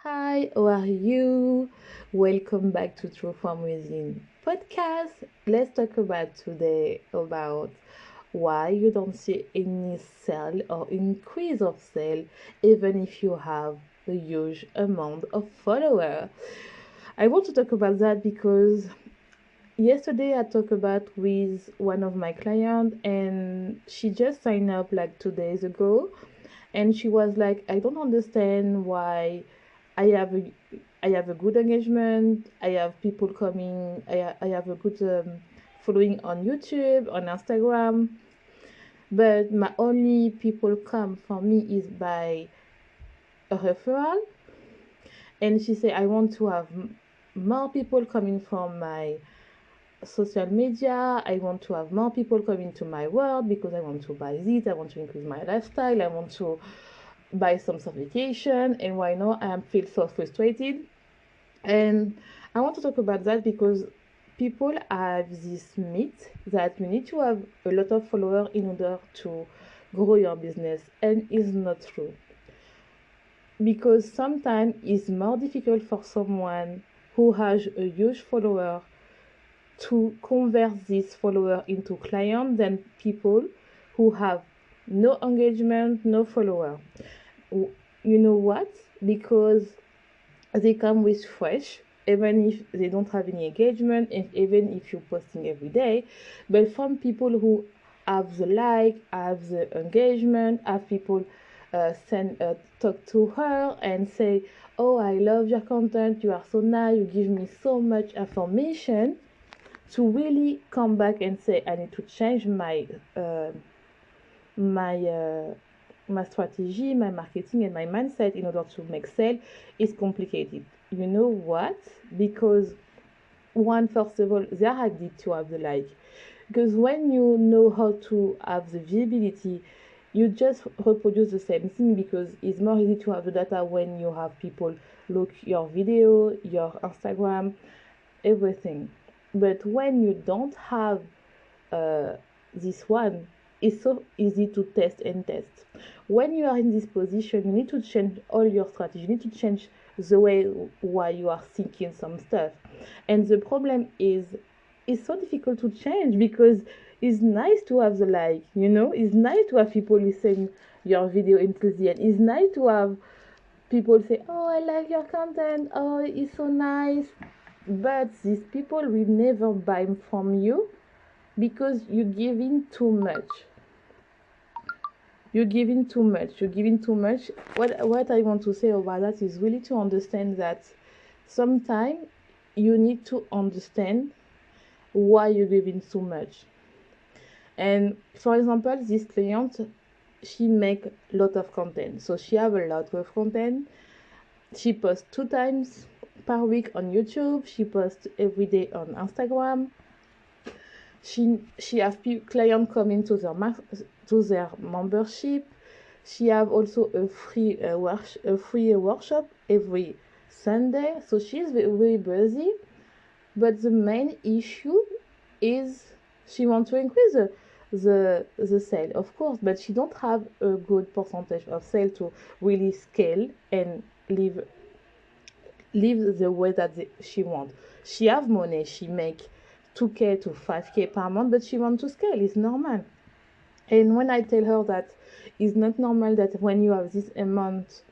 Hi, how are you? Welcome back to True From Within podcast. Let's talk about today about why you don't see any sale or increase of sale even if you have a huge amount of follower. I want to talk about that because yesterday I talked about with one of my clients and she just signed up like 2 days ago and she was like, I don't understand why I have a I have a good engagement. I have people coming. I have a good following on YouTube, on Instagram. But my only people come for me is by a referral. And she said, I want to have more people coming from my social media. I want to have more people coming to my world because I want to buy this. I want to increase my lifestyle. I want to buy some certification. And why not? I am feel so frustrated. And I want to talk about that because people have this myth that you need to have a lot of followers in order to grow your business, and it's not true. Because sometimes it's more difficult for someone who has a huge follower to convert this follower into client than people who have no engagement, no follower. You know what? Because they come with fresh, even if they don't have any engagement, and even if you're posting every day. But from people who have the like, have the engagement, have people send talk to her and say, "Oh, I love your content. You are so nice. You give me so much information." To really come back and say, "I need to change my my strategy, my marketing, and my mindset in order to make sale," is complicated. You know what? Because one, first of all, they are addicted to have the like. Because when you know how to have the visibility, you just reproduce the same thing because it's more easy to have the data when you have people look your video, your Instagram, everything. But when you don't have uh, this one, it's so easy to test and test. When you are in this position, you need to change all your strategy. You need to change the way why you are thinking some stuff. And the problem is, it's so difficult to change because it's nice to have the like, it's nice to have people listen your video until the end. It's nice to have people say, "Oh, I like your content. Oh, it's so nice." But these people will never buy from you because you're giving too much. You're giving too much. What I want to say about that is really to understand that sometimes you need to understand why you're giving too much. And for example, this client, she make a lot of content, so she have a lot of content. She posts 2 times per week on YouTube. She posts every day on Instagram. She has clients coming to their membership. She have also a free workshop every Sunday. So she's very busy. But the main issue is she wants to increase the sale, of course, but she don't have a good percentage of sale to really scale and live the way that she wants. She have money. She make 2K to 5K per month, but she want to scale. It's normal. And when I tell her that it's not normal that when you have this amount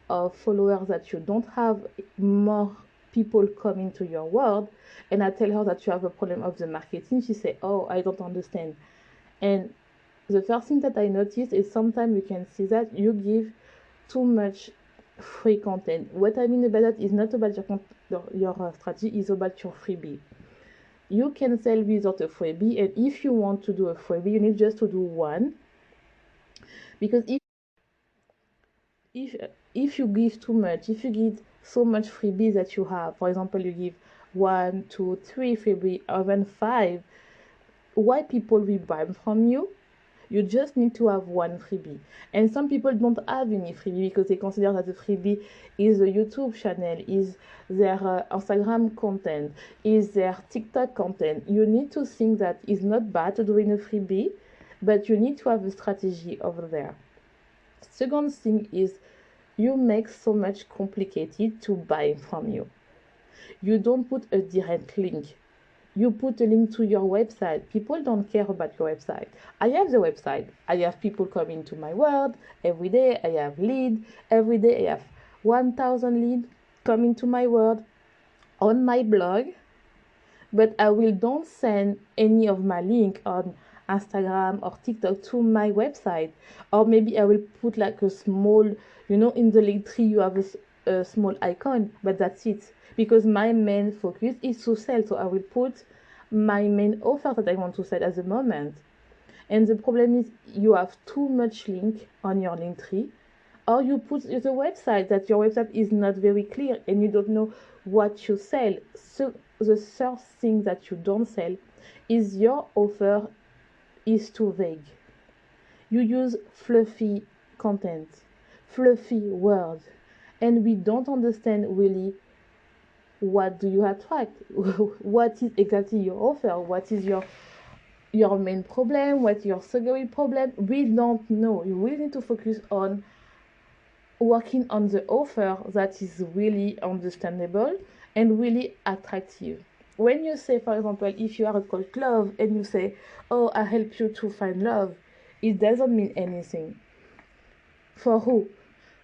of followers that you don't have more people coming to your world, and I tell her that you have a problem of the marketing, she say, "Oh, I don't understand." And the first thing that I notice is sometimes you can see that you give too much free content. What I mean about that is not about your strategy, is about your freebie. You can sell without a freebie, and if you want to do a freebie, you need just to do one. Because if if you give too much, if you give so much freebie that you have, for example, you give 1, 2, 3 freebie, or even 5, why people will buy from you? You just need to have one freebie. And some people don't have any freebie because they consider that the freebie is a YouTube channel, is their Instagram content, is their TikTok content. You need to think that it's not bad to doing a freebie, but you need to have a strategy over there. Second thing is you make so much complicated to buy from you. You don't put a direct link. You put a link to your website. People don't care about your website. I have the website. I have people coming to my world every day. I have lead every day. I have 1,000 leads coming to my world on my blog, but I will don't send any of my link on Instagram or TikTok to my website. Or maybe I will put like a small, in the link tree you have a small icon, but that's it. Because my main focus is to sell, so I will put my main offer that I want to sell at the moment. And the problem is you have too much link on your link tree, or you put the website that your website is not very clear and you don't know what you sell. So the first thing that you don't sell is your offer is too vague. You use fluffy content, fluffy words, and we don't understand really what do you attract, what is exactly your offer, what is your main problem, what's your secondary problem. We don't know. You really need to focus on working on the offer that is really understandable and really attractive. When you say, for example, if you are a coach love and you say, oh, I help you to find love, it doesn't mean anything. For who?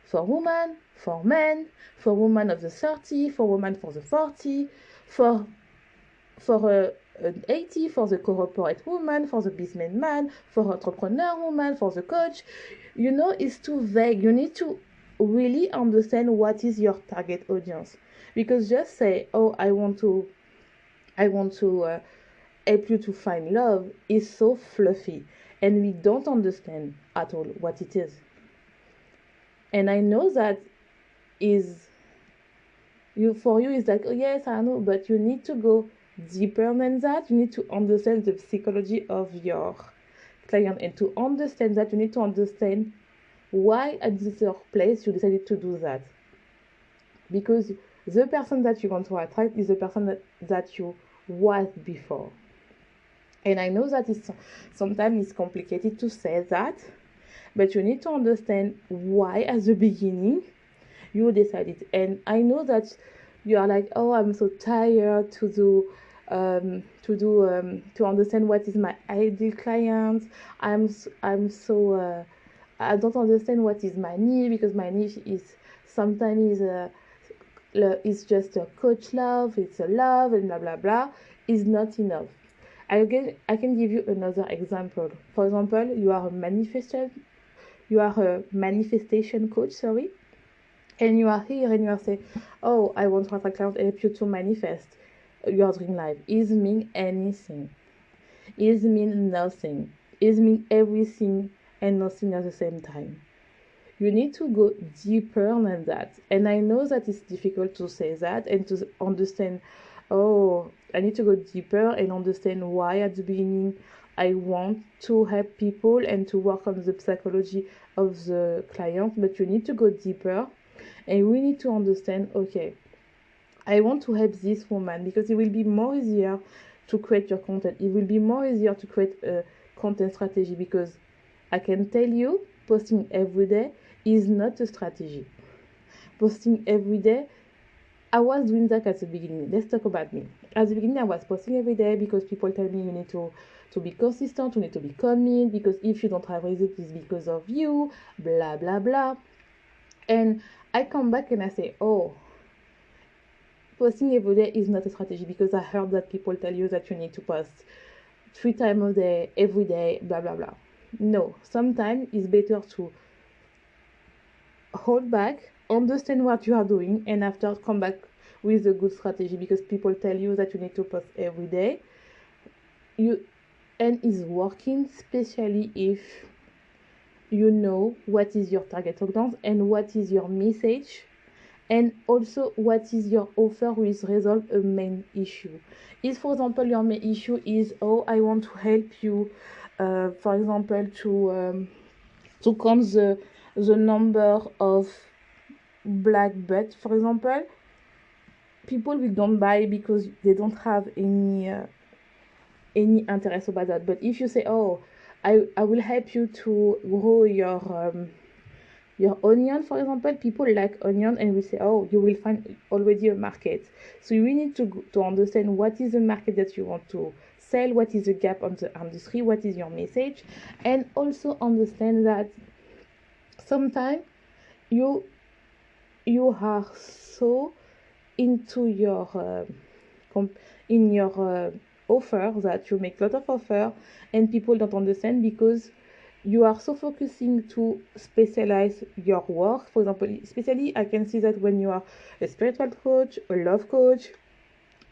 For women, for men, for women of the 30, for women for the 40, for an 80, for the corporate woman, for the businessman, for entrepreneur woman, for the coach. It's too vague. You need to really understand what is your target audience, because just say, oh, I want to help you to find love is so fluffy, and we don't understand at all what it is. And I know that is for you is like, oh yes, I know, but you need to go deeper than that. You need to understand the psychology of your client, and to understand that you need to understand why at this place you decided to do that, because the person that you want to attract is the person that you was before. And I know that sometimes it's complicated to say that, but you need to understand why at the beginning you decided. And I know that you are like, oh, I'm so tired to understand what is my ideal client. I'm so I don't understand what is my niche, because my niche is sometimes is just a coach love, it's a love, and blah blah blah, is not enough. I can give you another example. For example, you are a manifestation coach, sorry, and you are here and you are saying, oh, I want to attract clients, help you to manifest your dream life. Is mean anything. Is mean nothing. Is mean everything and nothing at the same time. You need to go deeper than that. And I know that it's difficult to say that and to understand, oh, I need to go deeper and understand why at the beginning I want to help people and to work on the psychology of the client. But you need to go deeper, and we need to understand, okay, I want to help this woman, because it will be more easier to create your content. It will be more easier to create a content strategy, because I can tell you, posting every day is not a strategy. Posting every day, I was doing that at the beginning. Let's talk about me. At the beginning, I was posting every day because people tell me you need to be consistent, you need to be committed, because if you don't have results, it's because of you, blah, blah, blah. And I come back and I say, oh, posting every day is not a strategy, because I heard that people tell you that you need to post 3 times a day, every day, blah, blah, blah. No, sometimes it's better to hold back, understand what you are doing, and after come back with a good strategy, because people tell you that you need to post every day. And it's working, especially if you know what is your target audience and what is your message, and also what is your offer with resolve a main issue. If, for example, your main issue is, oh, I want to help you, for example, to count the number of black butts, for example, people will don't buy because they don't have any interest about that. But if you say, oh, I will help you to grow Your onion, for example, people like onion, and we say, oh, you will find already a market. So you need to understand what is the market that you want to sell, what is the gap on the industry, what is your message, and also understand that sometimes you you are so into your in your offer that you make a lot of offer and people don't understand because you are so focusing to specialize your work. For example, especially I can see that when you are a spiritual coach, a love coach,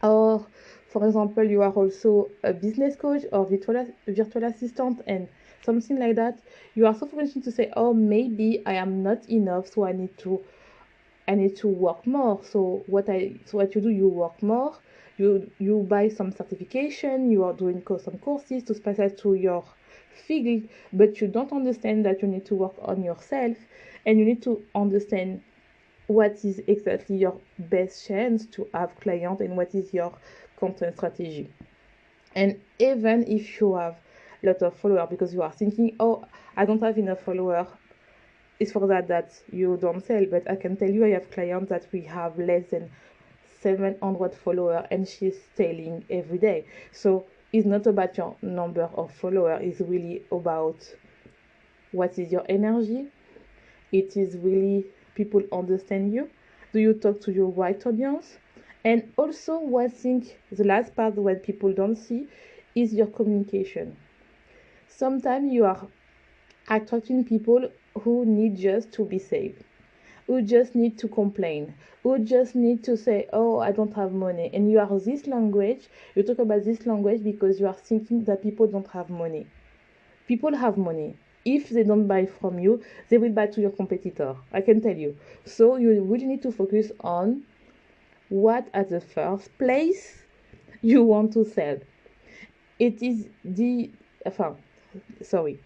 or for example you are also a business coach or virtual assistant and something like that, you are so focusing to say, oh, maybe I am not enough, so I need to work more. So what you do, you work more, you buy some certification, you are doing some courses to specialize to your field, but you don't understand that you need to work on yourself and you need to understand what is exactly your best chance to have client and what is your content strategy. And even if you have a lot of followers because you are thinking, oh, I don't have enough followers, it's for that you don't sell. But I can tell you, I have clients that we have less than 700 followers and she's selling every day. So it's not about your number of followers, it's really about what is your energy. It is really people understand you. Do you talk to your right audience? And also, what I think the last part when people don't see is your communication. Sometimes you are attracting people who need just to be saved, who just need to complain, who just need to say, oh, I don't have money. And you are this language, you talk about this language because you are thinking that people don't have money. People have money. If they don't buy from you, they will buy to your competitor. I can tell you. So you really need to focus on what at the first place you want to sell. It is the enfin, sorry.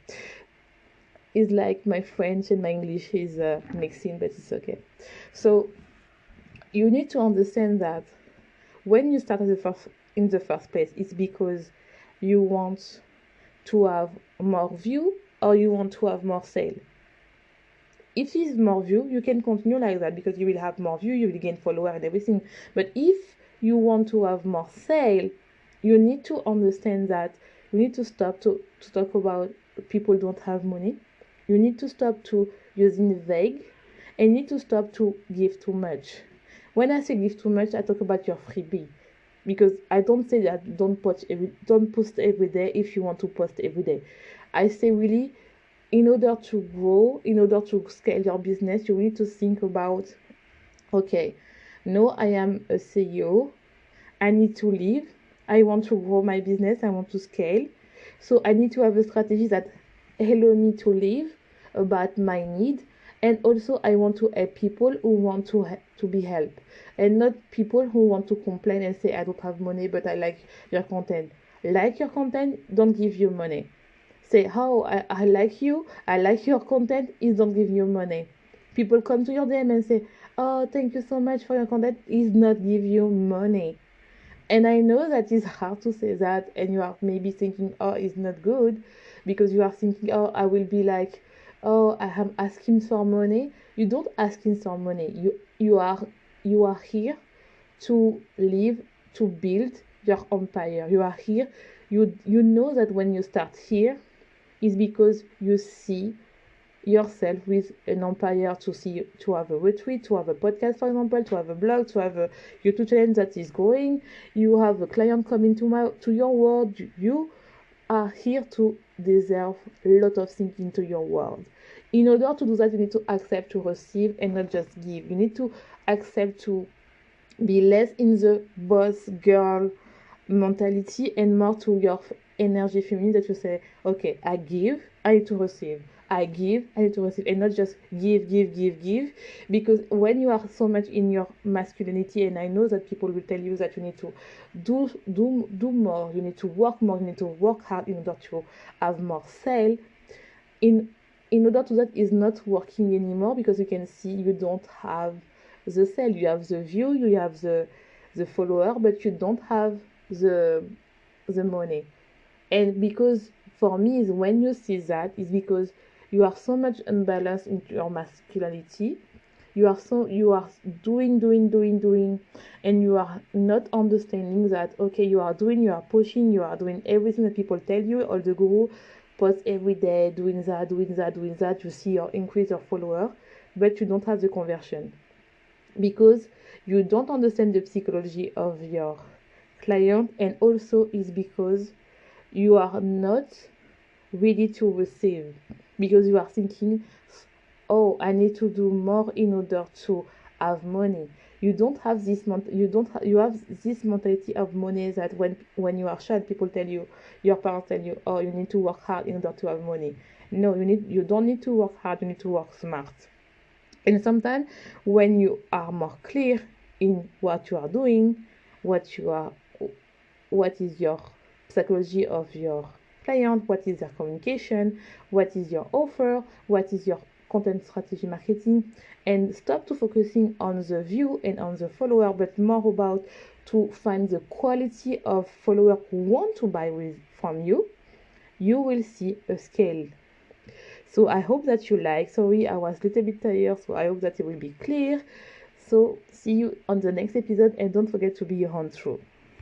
It's like my French and my English is mixing, but it's okay. So you need to understand that when you start in the first place, it's because you want to have more view or you want to have more sale. If it's more view, you can continue like that because you will have more view, you will gain follower and everything. But if you want to have more sale, you need to understand that you need to stop to talk about people don't have money. You need to stop to using vague and you need to stop to give too much. When I say give too much, I talk about your freebie because I don't say that don't post every day if you want to post every day. I say really, in order to grow, in order to scale your business, you need to think about, okay, no, I am a CEO, I need to live, I want to grow my business, I want to scale, so I need to have a strategy that allow me to live about my need. And also I want to help people who want to be helped and not people who want to complain and say, I don't have money but I like your content. Like your content, don't give you money. Say, how I like you, I like your content, is don't give you money. People come to your DM and say, oh, thank you so much for your content, is not give you money. And I know that it's hard to say that, and you are maybe thinking, oh, it's not good, because you are thinking, oh, I will be like, oh, I am asking for money. You don't asking for money. You are here to live, to build your empire. You are here. You know that when you start here, is because you see yourself with an empire, to have a retreat, to have a podcast, for example, to have a blog, to have a YouTube channel that is growing. You have a client coming to your world. You are here to deserve a lot of things into your world. In order to do that, you need to accept to receive and not just give. You need to accept to be less in the boss girl mentality and more to your energy feminine, that you say, okay, I give, I need to receive. I give, I need to receive, and not just give. Because when you are so much in your masculinity, and I know that people will tell you that you need to do more, you need to work more, you need to work hard in order to have more sale. In in order to that is not working anymore, because you can see you don't have the sale. You have the view, you have the follower, but you don't have the money. And because for me is when you see that is because You are so much unbalanced in your masculinity. You are doing, and you are not understanding that, okay, you are doing, you are pushing, you are doing everything that people tell you. All the guru post every day, doing that. You see your increase of follower, but you don't have the conversion because you don't understand the psychology of your client, and also is because you are not ready to receive, because you are thinking, oh, I need to do more in order to have money. You don't have this you don't you have this mentality of money, that when you are child, people tell you, your parents tell you, oh, you need to work hard in order to have money. No, you don't need to work hard, you need to work smart. And sometimes when you are more clear in what you are doing, what you are what is your psychology of your client, what is their communication, what is your offer, what is your content strategy marketing, and stop to focusing on the view and on the follower, but more about to find the quality of follower who want to buy from you. You will see a scale. So I hope that you like. Sorry, I was a little bit tired, so I hope that it will be clear. So see you on the next episode, and don't forget to be your own true.